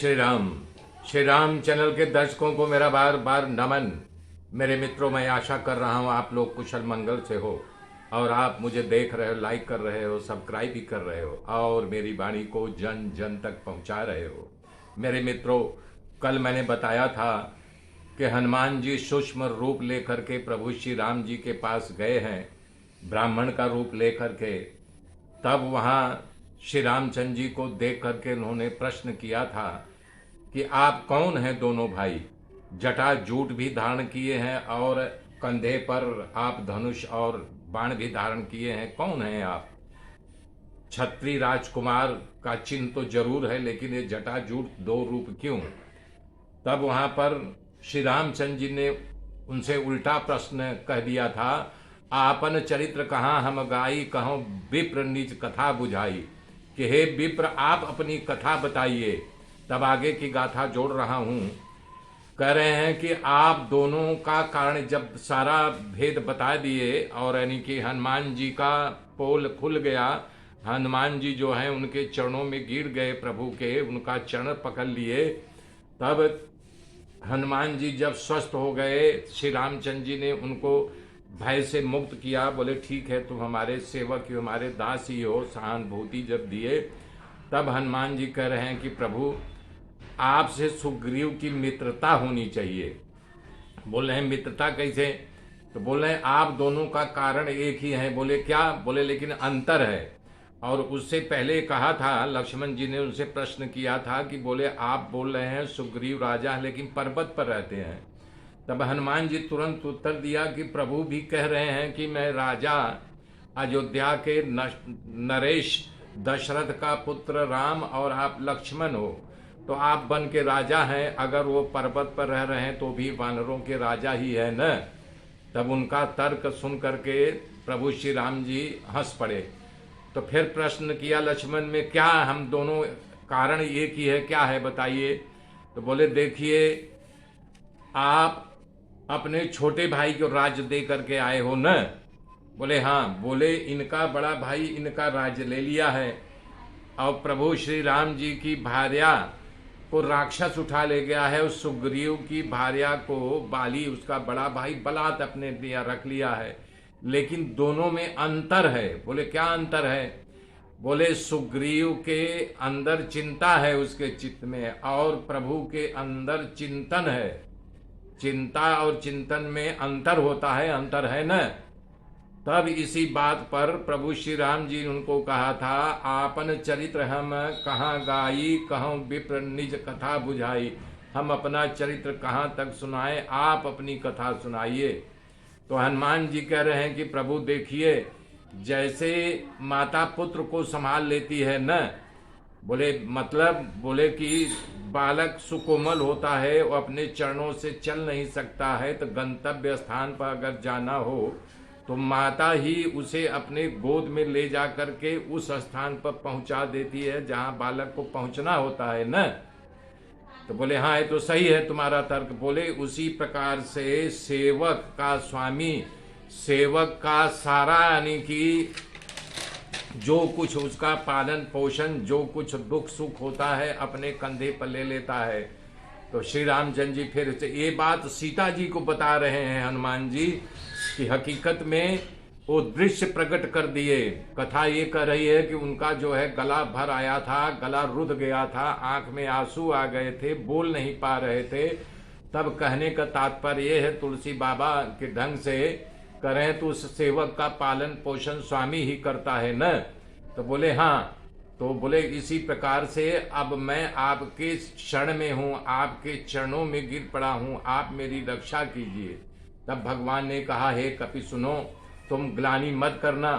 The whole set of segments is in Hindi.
श्री राम चैनल के दर्शकों को मेरा बार बार नमन। मेरे मित्रों, मैं आशा कर रहा हूँ आप लोग कुशल मंगल से हो और आप मुझे देख रहे हो, लाइक कर रहे हो, सब्सक्राइब भी कर रहे हो और मेरी वाणी को जन जन तक पहुँचा रहे हो। मेरे मित्रों, कल मैंने बताया था कि हनुमान जी सूक्ष्म रूप लेकर के प्रभु श्री राम जी के पास गए हैं, ब्राह्मण का रूप लेकर के। तब वहाँ श्री रामचंद्र जी को देख करके उन्होंने प्रश्न किया था कि आप कौन हैं दोनों भाई। जटा जूट भी धारण किए हैं और कंधे पर आप धनुष और बाण भी धारण किए हैं, कौन हैं आप। क्षत्रिय राजकुमार का चिन्ह तो जरूर है, लेकिन ये जटा जूट दो रूप क्यों। तब वहां पर श्री रामचंद्र जी ने उनसे उल्टा प्रश्न कह दिया था, आपन चरित्र कहाँ हम गाई, कहो विप्र निज कथा बुझाई। कि हे विप्र, आप अपनी कथा बताइए। तब आगे की गाथा जोड़ रहा हूं। कह रहे हैं कि आप दोनों का कारण जब सारा भेद बता दिए और यानी कि हनुमान जी का पोल खुल गया, हनुमान जी जो हैं उनके चरणों में गिर गए, प्रभु के उनका चरण पकड़ लिए। तब हनुमान जी जब स्वस्थ हो गए, श्री रामचंद्र जी ने उनको भय से मुक्त किया। बोले ठीक है, तुम हमारे सेवक ही, हमारे दास ही हो। सहानुभूति जब दिए, तब हनुमान जी कह रहे हैं कि प्रभु आपसे सुग्रीव की मित्रता होनी चाहिए। बोल रहे हैं मित्रता कैसे, तो बोल रहे हैं आप दोनों का कारण एक ही है। बोले क्या, बोले लेकिन अंतर है। और उससे पहले कहा था, लक्ष्मण जी ने उनसे प्रश्न किया था कि बोले आप बोल रहे हैं सुग्रीव राजा है लेकिन पर्वत पर रहते हैं। तब हनुमान जी तुरंत उत्तर दिया कि प्रभु भी कह रहे हैं कि मैं राजा अयोध्या के नरेश दशरथ का पुत्र राम और आप लक्ष्मण हो, तो आप बन के राजा हैं। अगर वो पर्वत पर रह रहे हैं तो भी वानरों के राजा ही है न। तब उनका तर्क सुन करके प्रभु श्री राम जी हंस पड़े। तो फिर प्रश्न किया लक्ष्मण में, क्या हम दोनों कारण एक ही है, क्या है बताइए। तो बोले देखिए, आप अपने छोटे भाई को राज्य दे करके आए हो न। बोले हाँ। बोले इनका बड़ा भाई इनका राज्य ले लिया है और प्रभु श्री राम जी की भार्या को राक्षस उठा ले गया है। उस सुग्रीव की भार्या को बाली, उसका बड़ा भाई, बलात् अपने दिया रख लिया है। लेकिन दोनों में अंतर है। बोले क्या अंतर है। बोले सुग्रीव के अंदर चिंता है उसके चित्त में और प्रभु के अंदर चिंतन है। चिंता और चिंतन में अंतर होता है, अंतर है न। तब इसी बात पर प्रभु श्री राम जी ने उनको कहा था, आपन चरित्र हम कहाँ गाई, कहो विप्र निज कथा बुझाई। हम अपना चरित्र कहाँ तक सुनाए, आप अपनी कथा सुनाइए। तो हनुमान जी कह रहे हैं कि प्रभु देखिए, जैसे माता पुत्र को संभाल लेती है न। बोले मतलब, बोले कि बालक सुकोमल होता है, वो अपने चरणों से चल नहीं सकता है, तो गंतव्य स्थान पर अगर जाना हो तो माता ही उसे अपने गोद में ले जा करके उस स्थान पर पहुंचा देती है जहां बालक को पहुंचना होता है न। तो बोले हाँ, ये तो सही है तुम्हारा तर्क। बोले उसी प्रकार से सेवक का स्वामी, सेवक का सारा यानी कि जो कुछ उसका पालन पोषण, जो कुछ दुख सुख होता है अपने कंधे पर ले लेता है। तो श्री रामचंद्र जी फिर से ये बात सीता जी को बता रहे हैं हनुमान जी कि हकीकत में वो दृश्य प्रकट कर दिए। कथा ये कह रही है कि उनका जो है गला भर आया था, गला रुध गया था, आंख में आंसू आ गए थे, बोल नहीं पा रहे थे। तब कहने का तात्पर्य ये है, तुलसी बाबा के ढंग से करें तो उस सेवक का पालन पोषण स्वामी ही करता है न। तो बोले हाँ। तो बोले इसी प्रकार से अब मैं आपके शरण में हूँ, आपके चरणों में गिर पड़ा हूँ, आप मेरी रक्षा कीजिए। तब भगवान ने कहा, हे कपि सुनो, तुम ग्लानि मत करना,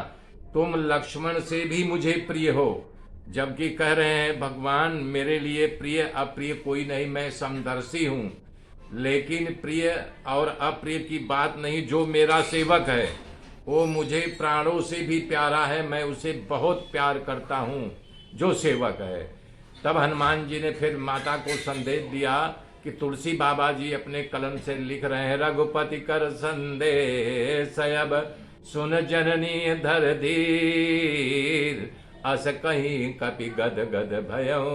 तुम लक्ष्मण से भी मुझे प्रिय हो। जबकि कह रहे हैं भगवान मेरे लिए प्रिय अप्रिय कोई नहीं, मैं समदर्शी हूँ। लेकिन प्रिय और अप्रिय की बात नहीं, जो मेरा सेवक है वो मुझे प्राणों से भी प्यारा है, मैं उसे बहुत प्यार करता हूँ जो सेवक है। तब हनुमान जी ने फिर माता को संदेश दिया कि तुलसी बाबा जी अपने कलम से लिख रहे हैं, रघुपति कर संदेश अब सुन जननी धर धीर, अस कहीं कपि गद गद भयं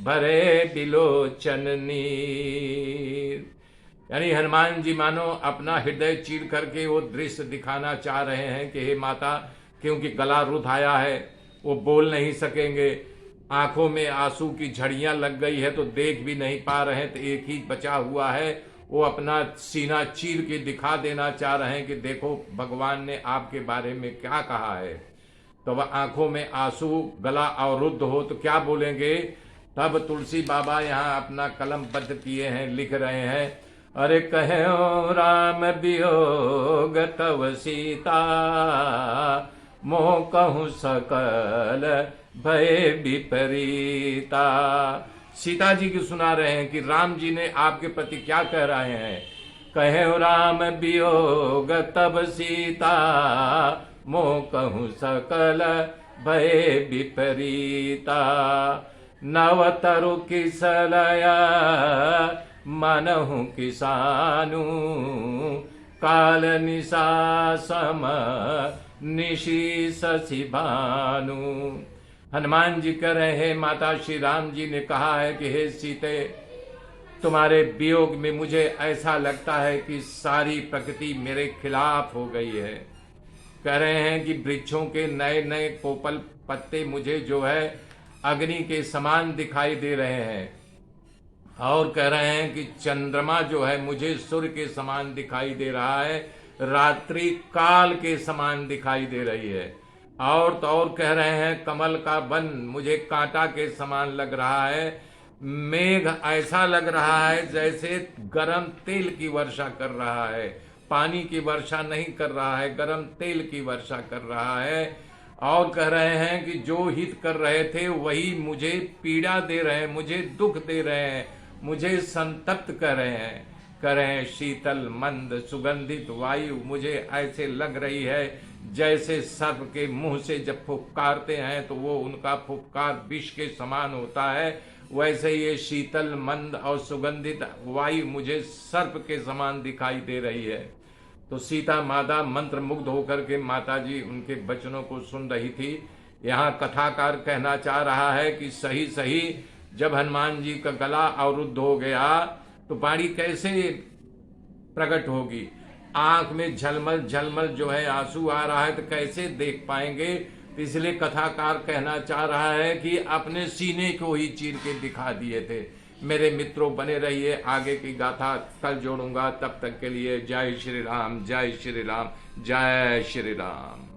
भरे बिलोचन नीर। यानी हनुमान जी मानो अपना हृदय चीर करके वो दृश्य दिखाना चाह रहे हैं कि हे माता, क्योंकि गला रुध आया है, वो बोल नहीं सकेंगे, आंखों में आंसू की झड़ियां लग गई है तो देख भी नहीं पा रहे हैं, तो एक ही बचा हुआ है, वो अपना सीना चीर के दिखा देना चाह रहे हैं कि देखो भगवान ने आपके बारे में क्या कहा है। तो वह आंखों में आंसू, गला अवरुद्ध हो तो क्या बोलेंगे। तब तुलसी बाबा यहाँ अपना कलम बद्ध किए हैं, लिख रहे हैं, अरे कहो राम वियोग तव सीता, मोह कहूँ सकल भय विपरीता। सीता जी की सुना रहे हैं कि राम जी ने आपके प्रति क्या कह रहे हैं। कहे राम वियोग तब सीता, मोह कहूँ सकल भय विपरीता। नवतरु किसलया मनहु किसानु, काल निशा सम निशी शशि भानु। हनुमान जी कह रहे हैं, माता श्री राम जी ने कहा है कि हे सीते, तुम्हारे वियोग में मुझे ऐसा लगता है कि सारी प्रकृति मेरे खिलाफ हो गई है। कह रहे हैं कि वृक्षों के नए नए कोपल पत्ते मुझे जो है अग्नि के समान दिखाई दे रहे हैं, और कह रहे हैं कि चंद्रमा जो है मुझे सूर्य के समान दिखाई दे रहा है, रात्रि काल के समान दिखाई दे रही है। और तो और कह रहे हैं कमल का वन मुझे कांटा के समान लग रहा है, मेघ ऐसा लग रहा है जैसे गरम तेल की वर्षा कर रहा है, पानी की वर्षा नहीं कर रहा है, गरम तेल की वर्षा कर रहा है। और कह रहे हैं कि जो हित कर रहे थे वही मुझे पीड़ा दे रहे हैं, मुझे दुख दे रहे हैं, मुझे संतप्त कर रहे हैं। कह रहे हैं शीतल मंद सुगंधित वायु मुझे ऐसे लग रही है जैसे सर्प के मुंह से जब फुफकारते हैं तो वो उनका फुफकार विष के समान होता है, वैसे ये शीतल मंद और सुगंधित वायु मुझे सर्प के समान दिखाई दे रही है। तो सीता माता मंत्र मुग्ध होकर के माता जी उनके वचनों को सुन रही थी। यहाँ कथाकार कहना चाह रहा है कि सही सही जब हनुमान जी का गला अवरुद्ध हो गया तो वाणी कैसे प्रकट होगी, आंख में झलमल झलमल जो है आंसू आ रहा है तो कैसे देख पाएंगे। तो इसलिए कथाकार कहना चाह रहा है कि अपने सीने को ही चीर के दिखा दिए थे। मेरे मित्रों बने रहिए, आगे की गाथा कल जोड़ूंगा। तब तक के लिए जय श्री राम, जय श्री राम, जय श्री राम।